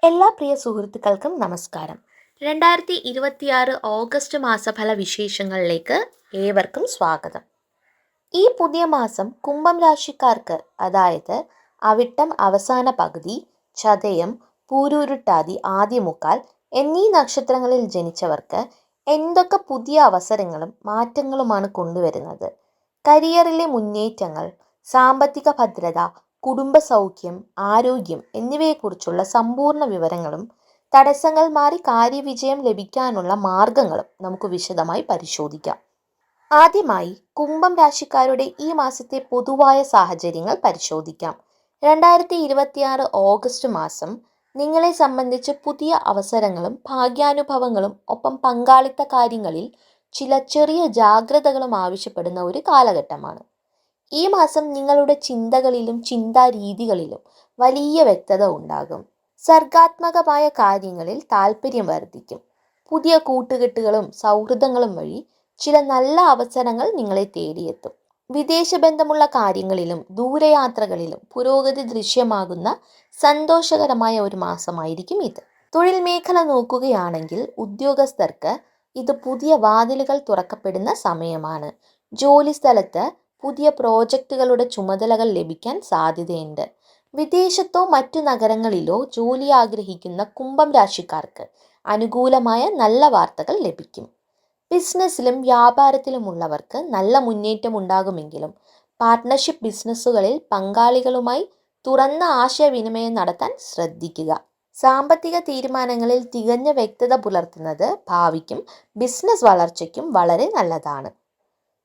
എല്ലാ പ്രിയ സുഹൃത്തുക്കൾക്കും നമസ്കാരം. 2026 ഓഗസ്റ്റ് മാസഫല വിശേഷങ്ങളിലേക്ക് ഏവർക്കും സ്വാഗതം. ഈ പുതിയ മാസം കുംഭം രാശിക്കാർക്ക്, അതായത് അവിട്ടം അവസാന പകുതി, ചതയം, പൂരുരുട്ടാതി ആദ്യമുക്കാൽ എന്നീ നക്ഷത്രങ്ങളിൽ ജനിച്ചവർക്ക് എന്തൊക്കെ പുതിയ അവസരങ്ങളും മാറ്റങ്ങളുമാണ് കൊണ്ടുവരുന്നത്? കരിയറിലെ മുന്നേറ്റങ്ങൾ, സാമ്പത്തിക ഭദ്രത, കുടുംബ സൗഖ്യം, ആരോഗ്യം എന്നിവയെക്കുറിച്ചുള്ള സമ്പൂർണ്ണ വിവരങ്ങളും തടസ്സങ്ങൾ മാറി കാര്യവിജയം ലഭിക്കാനുള്ള മാർഗങ്ങളും നമുക്ക് വിശദമായി പരിശോധിക്കാം. ആദ്യമായി കുംഭം രാശിക്കാരുടെ ഈ മാസത്തെ പൊതുവായ സാഹചര്യങ്ങൾ പരിശോധിക്കാം. 2026 ഓഗസ്റ്റ് മാസം നിങ്ങളെ സംബന്ധിച്ച് പുതിയ അവസരങ്ങളും ഭാഗ്യാനുഭവങ്ങളും ഒപ്പം പങ്കാളിത്ത കാര്യങ്ങളിൽ ചില ചെറിയ ജാഗ്രതകളും ആവശ്യപ്പെടുന്ന ഒരു കാലഘട്ടമാണ്. ഈ മാസം നിങ്ങളുടെ ചിന്തകളിലും ചിന്താരീതികളിലും വലിയ വ്യക്തത ഉണ്ടാകും. സർഗാത്മകമായ കാര്യങ്ങളിൽ താല്പര്യം വർദ്ധിക്കും. പുതിയ കൂട്ടുകെട്ടുകളും സൗഹൃദങ്ങളും വഴി ചില നല്ല അവസരങ്ങൾ നിങ്ങളെ തേടിയെത്തും. വിദേശ ബന്ധമുള്ള കാര്യങ്ങളിലും ദൂരയാത്രകളിലും പുരോഗതി ദൃശ്യമാകുന്ന സന്തോഷകരമായ ഒരു മാസമായിരിക്കും ഇത്. തൊഴിൽ മേഖല നോക്കുകയാണെങ്കിൽ ഉദ്യോഗസ്ഥർക്ക് ഇത് പുതിയ വാതിലുകൾ തുറക്കപ്പെടുന്ന സമയമാണ്. ജോലി സ്ഥലത്ത് പുതിയ പ്രോജക്റ്റുകളുടെ ചുമതലകൾ ലഭിക്കാൻ സാധ്യതയുണ്ട്. വിദേശത്തോ മറ്റു നഗരങ്ങളിലോ ജോലി ആഗ്രഹിക്കുന്ന കുംഭം രാശിക്കാർക്ക് അനുകൂലമായ നല്ല വാർത്തകൾ ലഭിക്കും. ബിസിനസ്സിലും വ്യാപാരത്തിലുമുള്ളവർക്ക് നല്ല മുന്നേറ്റം ഉണ്ടാകുമെങ്കിലും പാർട്ട്ണർഷിപ്പ് ബിസിനസ്സുകളിൽ പങ്കാളികളുമായി തുറന്ന ആശയവിനിമയം നടത്താൻ ശ്രദ്ധിക്കുക. സാമ്പത്തിക തീരുമാനങ്ങളിൽ തികഞ്ഞ വ്യക്തത പുലർത്തുന്നത് ഭാവിക്കും ബിസിനസ് വളർച്ചയ്ക്കും വളരെ നല്ലതാണ്.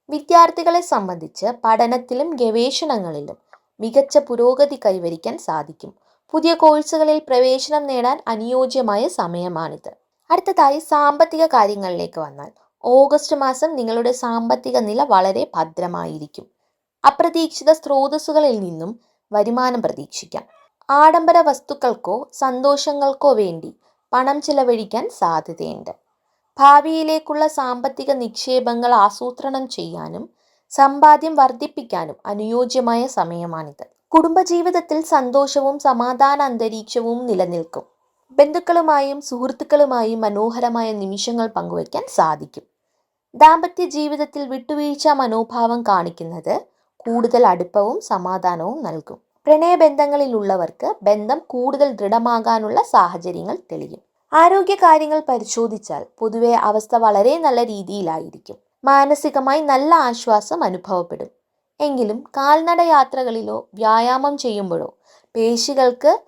വിദ്യാർത്ഥികളെ സംബന്ധിച്ച് പഠനത്തിലും ഗവേഷണങ്ങളിലും മികച്ച പുരോഗതി കൈവരിക്കാൻ സാധിക്കും. പുതിയ കോഴ്സുകളിൽ പ്രവേശനം നേടാൻ അനുയോജ്യമായ സമയമാണിത്. അടുത്തതായി സാമ്പത്തിക കാര്യങ്ങളിലേക്ക് വന്നാൽ, ഓഗസ്റ്റ് മാസം നിങ്ങളുടെ സാമ്പത്തിക നില വളരെ ഭദ്രമായിരിക്കും. അപ്രതീക്ഷിത സ്രോതസ്സുകളിൽ നിന്നും വരുമാനം പ്രതീക്ഷിക്കാം. ആഡംബര വസ്തുക്കൾക്കോ സന്തോഷങ്ങൾക്കോ വേണ്ടി പണം ചിലവഴിക്കാൻ സാധ്യതയുണ്ട്. ഭാവിയിലേക്കുള്ള സാമ്പത്തിക നിക്ഷേപങ്ങൾ ആസൂത്രണം ചെയ്യാനും സമ്പാദ്യം വർദ്ധിപ്പിക്കാനും അനുയോജ്യമായ സമയമാണിത്. കുടുംബജീവിതത്തിൽ സന്തോഷവും സമാധാന അന്തരീക്ഷവും നിലനിൽക്കും. ബന്ധുക്കളുമായും സുഹൃത്തുക്കളുമായും മനോഹരമായ നിമിഷങ്ങൾ പങ്കുവയ്ക്കാൻ സാധിക്കും. ദാമ്പത്യ ജീവിതത്തിൽ വിട്ടുവീഴ്ച മനോഭാവം കാണിക്കുന്നത് കൂടുതൽ അടുപ്പവും സമാധാനവും നൽകും. പ്രണയബന്ധങ്ങളിലുള്ളവർക്ക് ബന്ധം കൂടുതൽ ദൃഢമാകാനുള്ള സാഹചര്യങ്ങൾ തെളിയും. ആരോഗ്യകാര്യങ്ങൾ പരിശോധിച്ചാൽ പൊതുവെ അവസ്ഥ വളരെ നല്ല രീതിയിലായിരിക്കും. മാനസികമായി നല്ല ആശ്വാസം അനുഭവപ്പെടും. എങ്കിലും കാൽനട യാത്രകളിലോ വ്യായാമം ചെയ്യുമ്പോഴോ പേശികൾക്ക്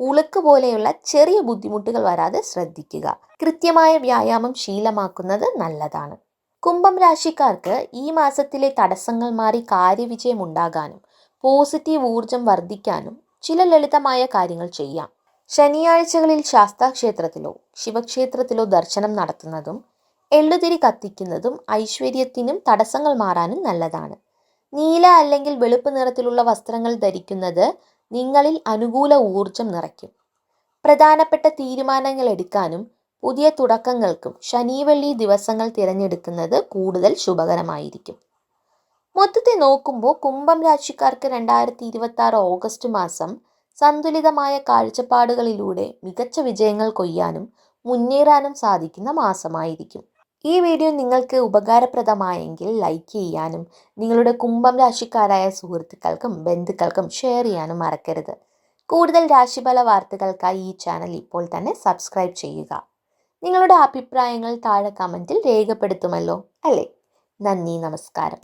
ഉളുക്ക് പോലെയുള്ള ചെറിയ ബുദ്ധിമുട്ടുകൾ വരാതെ ശ്രദ്ധിക്കുക. കൃത്യമായ വ്യായാമം ശീലമാക്കുന്നത് നല്ലതാണ്. കുംഭം രാശിക്കാർക്ക് ഈ മാസത്തിലെ തടസ്സങ്ങൾ മാറി കാര്യവിജയം ഉണ്ടാകാനും പോസിറ്റീവ് ഊർജം വർദ്ധിക്കാനും ചില ലളിതമായ കാര്യങ്ങൾ ചെയ്യാം. ശനിയാഴ്ചകളിൽ ശാസ്താക്ഷേത്രത്തിലോ ശിവക്ഷേത്രത്തിലോ ദർശനം നടത്തുന്നതും എള്ളുതിരി കത്തിക്കുന്നതും ഐശ്വര്യത്തിനും തടസ്സങ്ങൾ മാറാനും നല്ലതാണ്. നീല അല്ലെങ്കിൽ വെളുപ്പ് നിറത്തിലുള്ള വസ്ത്രങ്ങൾ ധരിക്കുന്നത് നിങ്ങളിൽ അനുകൂല ഊർജം നിറയ്ക്കും. പ്രധാനപ്പെട്ട തീരുമാനങ്ങൾ എടുക്കാനും പുതിയ തുടക്കങ്ങൾക്കും ശനി-വെള്ളി ദിവസങ്ങൾ തിരഞ്ഞെടുക്കുന്നത് കൂടുതൽ ശുഭകരമായിരിക്കും. മൊത്തത്തിൽ നോക്കുമ്പോൾ കുംഭം രാശിക്കാർക്ക് 2026 ഓഗസ്റ്റ് മാസം സന്തുലിതമായ കാഴ്ചപ്പാടുകളിലൂടെ മികച്ച വിജയങ്ങൾ കൊയ്യാനും മുന്നേറാനും സാധിക്കുന്ന മാസമായിരിക്കും. ഈ വീഡിയോ നിങ്ങൾക്ക് ഉപകാരപ്രദമായെങ്കിൽ ലൈക്ക് ചെയ്യാനും നിങ്ങളുടെ കുംഭം രാശിക്കാരായ സുഹൃത്തുക്കൾക്കും ബന്ധുക്കൾക്കും ഷെയർ ചെയ്യാനും മറക്കരുത്. കൂടുതൽ രാശിഫല വാർത്തകൾക്കായി ഈ ചാനൽ ഇപ്പോൾ തന്നെ സബ്സ്ക്രൈബ് ചെയ്യുക. നിങ്ങളുടെ അഭിപ്രായങ്ങൾ താഴെ കമൻറ്റിൽ രേഖപ്പെടുത്തുമല്ലോ അല്ലേ? നന്ദി, നമസ്കാരം.